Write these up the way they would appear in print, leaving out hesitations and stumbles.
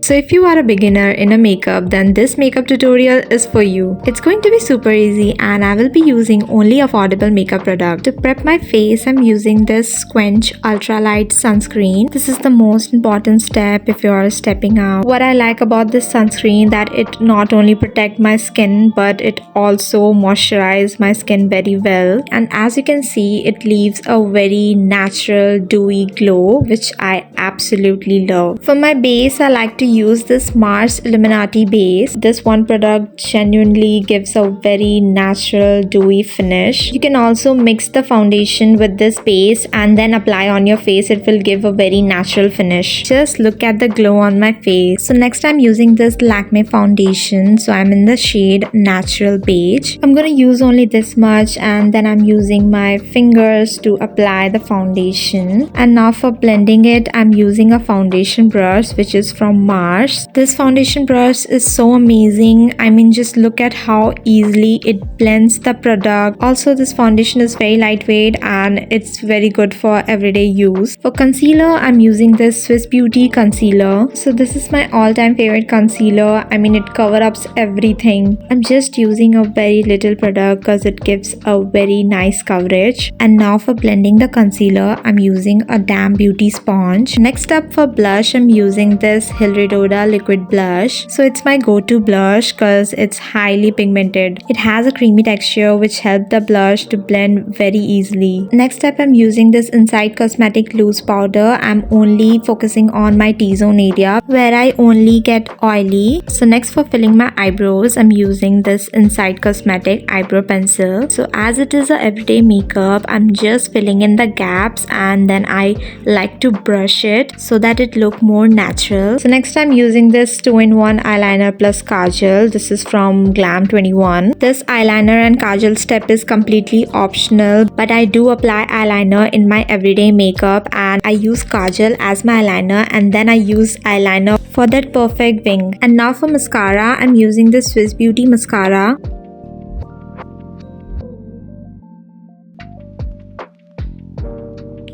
So if you are a beginner in a makeup, then this makeup tutorial is for you. It's going to be super easy and I will be using only affordable makeup product. To prep my face, I'm using this Quench Ultralight Sunscreen. This is the most important step if you are stepping out. What I like about this sunscreen that it not only protect my skin but it also moisturize my skin very well. And as you can see, it leaves a very natural dewy glow which I absolutely love. For my base, I like to use this Mars Illuminati base. This one product genuinely gives a very natural dewy finish. You can also mix the foundation with this base and then apply on your face. It will give a very natural finish. Just look at the glow on my face. So next I'm using this Lakme foundation. So I'm in the shade Natural Beige. I'm gonna use only this much and then I'm using my fingers to apply the foundation. And now for blending it, I'm using a foundation brush which is from Mars. This foundation brush is so amazing. I mean, just look at how easily it blends the product. Also, this foundation is very lightweight and it's very good for everyday use. For concealer, I'm using this Swiss Beauty concealer. So this is my all-time favorite concealer. I mean, it covers up everything. I'm just using a very little product because it gives a very nice coverage. And now for blending the concealer, I'm using a damp beauty sponge. Next up for blush, I'm using this Hilridoda liquid blush. So it's my go-to blush because it's highly pigmented. It has a creamy texture which helps the blush to blend very easily. Next up, I'm using this Inside Cosmetic loose powder. I'm only focusing on my T-zone area where I only get oily. So next for filling my eyebrows, I'm using this Inside Cosmetic eyebrow pencil. So as it is a everyday makeup, I'm just filling in the gaps and then I like to brush it so that it look more natural. So next I'm using this 2-in-1 eyeliner plus kajal. This is from Glam 21. This eyeliner and kajal step is completely optional, but I do apply eyeliner in my everyday makeup and I use kajal as my eyeliner and then I use eyeliner for that perfect wing. And now for mascara, I'm using this Swiss Beauty mascara.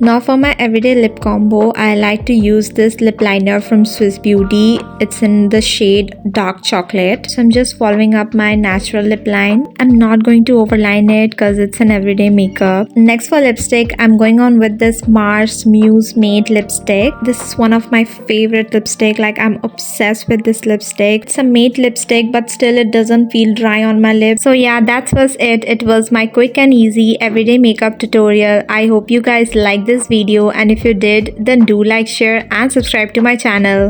Now for my everyday lip combo, I like to use this lip liner from Swiss Beauty. It's in the shade Dark Chocolate. So I'm just following up my natural lip line. I'm not going to overline it because it's an everyday makeup. Next for lipstick, I'm going on with this Mars Muse Matte lipstick. This is one of my favorite lipstick. Like, I'm obsessed with this lipstick. It's a matte lipstick but still it doesn't feel dry on my lips. So yeah, that was it. It was my quick and easy everyday makeup tutorial. I hope you guys liked this video, and if you did, then do like, share and subscribe to my channel.